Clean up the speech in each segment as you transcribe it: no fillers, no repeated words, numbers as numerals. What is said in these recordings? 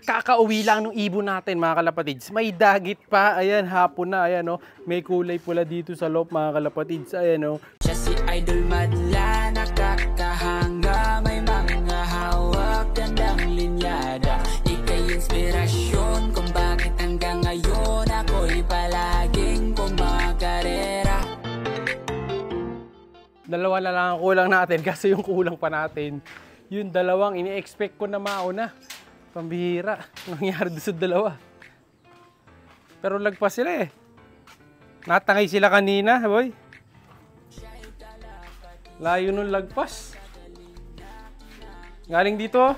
Kakauwi lang ng ibon natin mga kalapatids. May dagit pa. Ayan, hapon na. Ayan, oh. May kulay pula dito sa loob mga kalapatids. Ayan, oh. Siya si Idol Madla, nakakahanga. May mga hawak, gandang linyada. Ika'y inspirasyon kung bakit hanggang ngayon ako'y palaging kumakarera. Dalawa na lang ang kulang natin kasi yung kulang pa natin. Yung dalawang ini-expect ko na mauna. Pambihira. Nangyari doon sa dalawa. Pero lagpas sila eh. Natangay sila kanina, boy. Layo nung lagpas. Galing dito,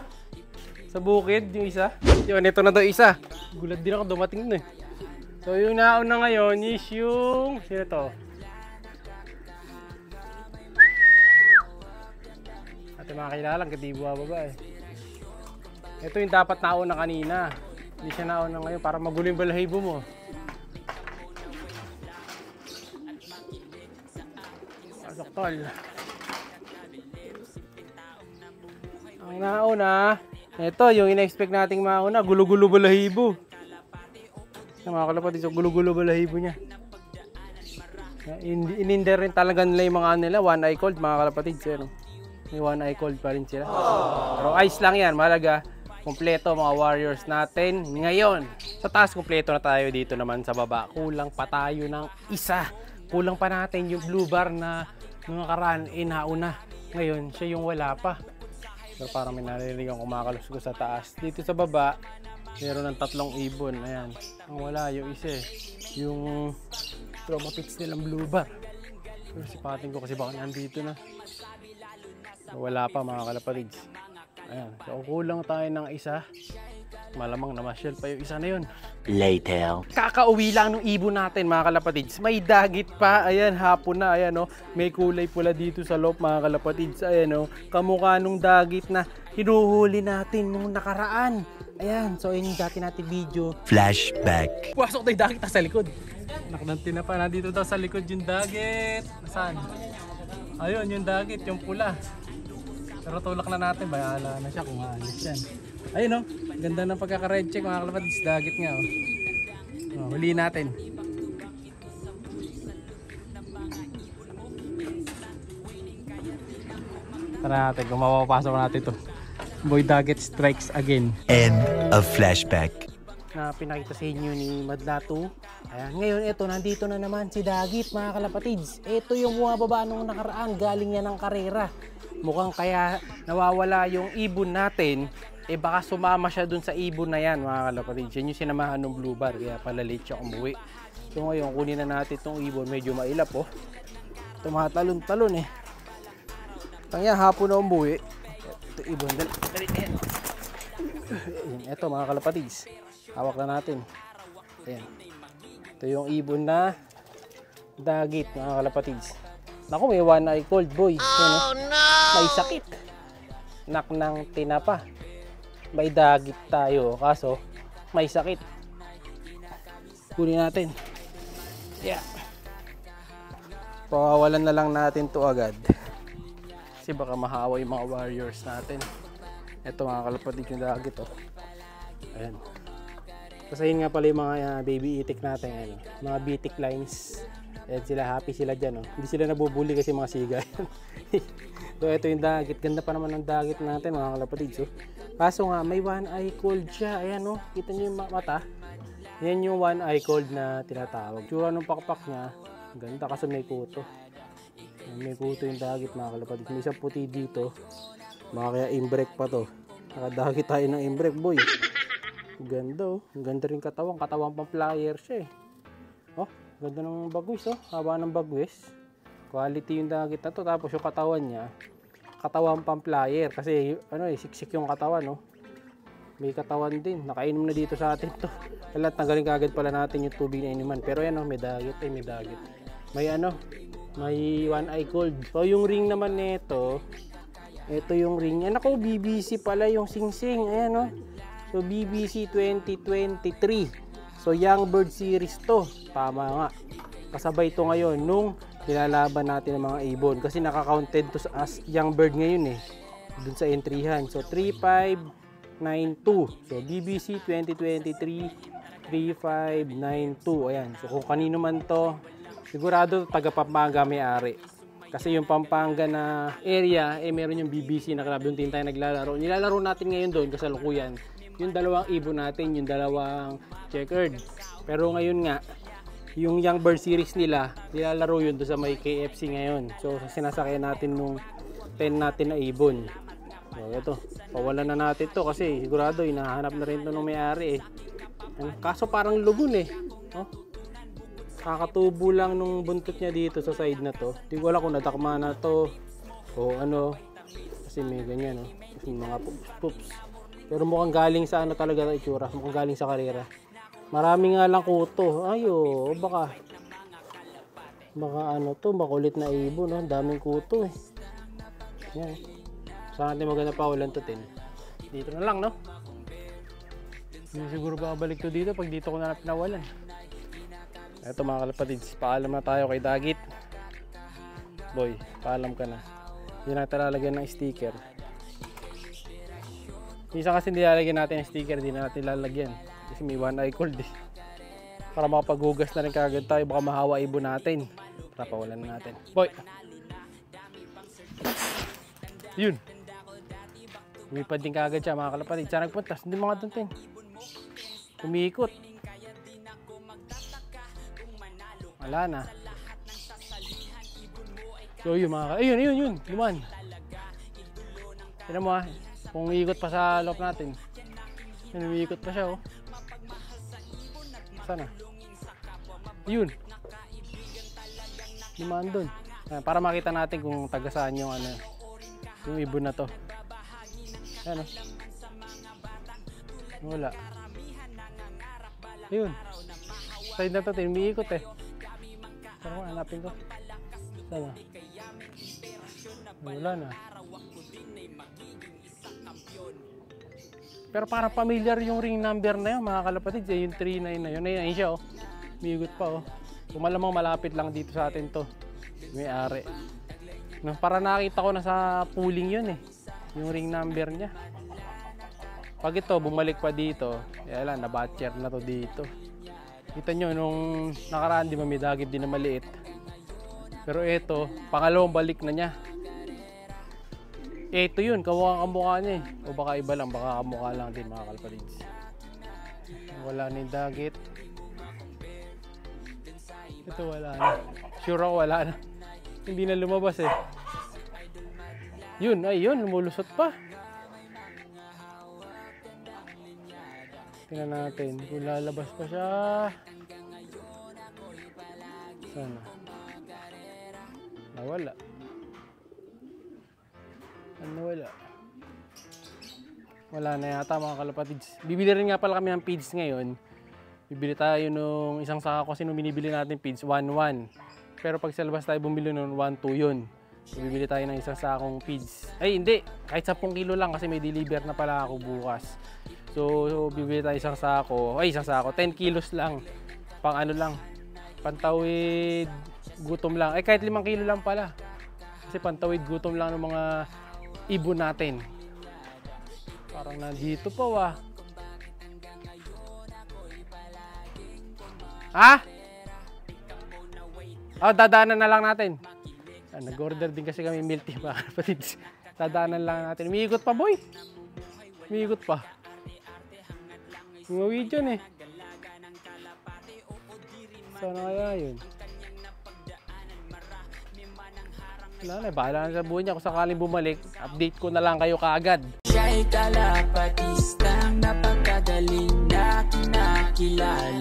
sa bukid, yung isa. Yun, ito na daw isa. Gulat din ako, dumating na eh. So, yung nauna ngayon is yung... Sino to? Ate mga kilalang, katibuha baba eh. Ito yung dapat nauna kanina. Hindi siya nauna ngayon para magulo yung balahibo mo. Pasok tol. Ang nauna, ito yung in-expect nating mauna, gulo-gulo balahibo. Mga kalapatids, so gulo-gulo balahibo niya. Ininder rin talaga nila yung mga nila, one eye cold mga kalapatids. May one eye cold pa rin sila. Pero ice lang yan, malaga. Kompleto mga warriors natin ngayon. Sa taas kompleto na tayo, dito naman sa baba. Kulang pa tayo ng isa. Kulang pa natin yung blue bar na mga karaan nauna. Ngayon, siya yung wala pa. Pero parang may naririnig ang kumakalusgo sa taas. Dito sa baba, meron ng 3 ibon. Ayan. Ang wala yung isa eh. Yung trauma pits nilang blue bar. Pero sipatin ko kasi baka nandito na. Wala pa mga kalapatids. Ayan, so kulang tayo ng isa. Malamang namasyal pa yung isa na yun. Later. Kakauwi lang ng ibon natin mga kalapatids. May dagit pa. Ayan, hapon na. Ayan, oh. May kulay pula dito sa loob mga kalapatids. Ayan, oh. Kamukha nung dagit na hinuhuli natin nung nakaraan. Ayan, so yun yung dati natin video. Flashback. Pasok tayo dagit sa likod. Nakdantin na pa. Nandito daw sa likod yung dagit. Nasaan? Ayun, yung dagit, yung pula. Pero tulak na natin, bayala na siya kung maalis yan. Ayun, oh, ganda ng pagkaka-red check mga kalapatids, dagit nga oh. Oh, huli natin. Tara natin, kung mapapasok natin ito. Boy Dagit strikes again. End of flashback. Na pinakita sa inyo ni Madla 2. Ayan, ngayon ito, nandito na naman si Dagit mga kalapatids. Ito yung bumababa nung nakaraan, galing niya ng karera. Mukhang kaya nawawala yung ibon natin, eh baka sumama siya dun sa ibon na yan mga kalapatids. Yan yung sinamahan ng blue bar, kaya pala late siya umuwi. So ngayon, kunin na natin itong ibon, medyo mailap oh. Tumatalon-talon eh. Tangya, hapon na umuwi. Ito ibon, dali, ayan. Ito mga kalapatids, hawak na natin. Ayan. Ito yung ibon na Dagit mga kalapatids. Naku, may one eye cold boy. Oh no! May sakit. Nak ng tinapa. May dagit tayo. Kaso, may sakit. Kunin natin. Yeah. Pawawalan na lang natin to agad. Kasi baka mahawa yung mga warriors natin. Ito mga kalapatid yung dagit. Oh. Ayan. Kasayin nga pala yung mga baby itik natin. Ayan. Mga bitik lines. Ayan sila, happy sila dyan. Oh. Hindi sila nabubuli kasi mga siga. So ito yung dagit. Ganda pa naman ng dagit natin mga kalapatids. Oh. Kaso nga may one eye cold siya. Ayan oh. Kita nyo yung mata. Yan yung one eye cold na tinatawag. Tsura ng pakpak niya. Ganda kasi may kuto. May kuto yung dagit mga kalapatids. May isang puti dito. Baka kaya imbrek pa to. Nakadagit tayo ng imbrek boy. Ganda oh. Ganda rin katawan. Katawan pang flyer siya eh. Oh. Ganda ng bagwis oh, haba ng bagwis. Quality yung dagit na to. Tapos yung katawan niya, katawan pang flyer. Kasi ano eh, siksik yung katawan oh. May katawan din. Nakainom na dito sa atin to. Kaya tanggalin kagad pala natin yung tubig na inuman. Pero yan oh, may dagit eh, may dagit. May ano, may one eye cold. So yung ring naman nito, ito yung ring. Yan ako, BBC pala yung singsing. Ayan oh. So BBC 2023. So Young Bird Series to. Tama nga. Kasabay to ngayon nung nilalaban natin ng mga ibon. Kasi naka-counted to as Young Bird ngayon eh. Dun sa entryhan. So 3-5, 3592. So, BBC 2023-3592. Ayan. So, kung kanino man to, sigurado taga Pampanga may-ari. Kasi yung Pampanga na area, meron yung BBC na club. Doon din tayo naglalaro. Nilalaro natin ngayon doon, kasalukuyan. Yung dalawang ibon natin, yung dalawang checkered. Pero ngayon nga, yung Young Bird series nila, nilalaro yun doon sa may KFC ngayon. So, sinasakyan natin nung 10 natin na ibon. So, ito. Pawalan na natin to kasi sigurado, hinahanap na rin to ng may-ari Kaso parang lugon no? Kakatubo lang nung buntot niya dito sa side na to. Hindi ko alam kung nadakma na to o ano. Kasi may ganyan, Kasi mga pups. Pero mukhang galing sa ano talaga na itsura. Mukhang galing sa karera. Marami nga lang kuto. Ayo, baka ano to, makulit na ibon, daming kuto Yan. Saan natin maganda pa ulan to 10. Dito na lang, no? Hindi siguro babalik to dito pag dito ko na pinawalan. Eto mga kalapatids, paalam na tayo kay Dagit. Boy, paalam ka na. Hindi na talalagyan ng sticker. Minsan kasi nilalagyan natin ng sticker, hindi na natin lalagyan. Kasi may one eye cold Para makapaghugas na rin kagad tayo, baka mahawa ibon natin. Para pawalan na natin. Boy! Yun! Lumipad din kagad siya mga kalapatids. Saan nagpunta? Hindi mga duntin. Umiikot. Wala na. So yun mga ayun, luman. Tignan mo kung iikot pa sa loob natin. Yun, umiikot pa siya Sana. Yun. Luman doon. Para makita natin kung taga saan yung yung ibon na to. Ayan Wala. Ayun. Side na to, umiikot Pero hanapin ko. Sana. Wala na. Pero parang familiar yung ring number na yun, mga kalapatids. Yung 39 na yun. Ayun siya Umiikot pa Kung malamang malapit lang dito sa atin to. May-ari. No, para nakita ko na sa pooling yun yung ring number niya. Pag ito, bumalik pa dito, alam, nabatcher na to dito. Kita nyo, nung nakaraan, di ba may Dagit din na maliit. Pero ito, pangalawang balik na niya. Ito yun, kamukha niya O baka iba lang, baka kamukha lang din mga kalapatids. Wala na yung Dagit. Ito wala na. Sure ako wala na. Hindi na lumabas Yun, lumulusot pa. Tingnan natin kung lalabas pa siya. Sana. Nawala. Nawala. Wala na yata mga kalapatids. Bibili rin nga pala kami ng feeds ngayon. Bibili tayo nung isang sako kasi nung binibili natin feeds 1-1. Pero pag sa labas tayo bumili nung 1-2 yun. So, bibili tayo ng isang sakong feeds. Ay hindi, kahit 10 kilo lang kasi may deliver na pala ako bukas. So bibili tayo isang sako, 10 kilos lang. Pang ano lang, pantawid gutom lang. Ay kahit 5 kilo lang pala. Kasi pantawid gutom lang ng mga ibon natin. Parang nandito pa dadaanan na lang natin. Nag-order din kasi kami milk tea mga kapatids. Dadaanan lang natin. Umiikot pa boy. Umiikot pa. Umawi dyan Sana kaya yun? Wala na, bahala na sa buhay niya. Kung sakaling bumalik, update ko na lang kayo kaagad. Siya'y kalapatistang napakagaling na kinakilala.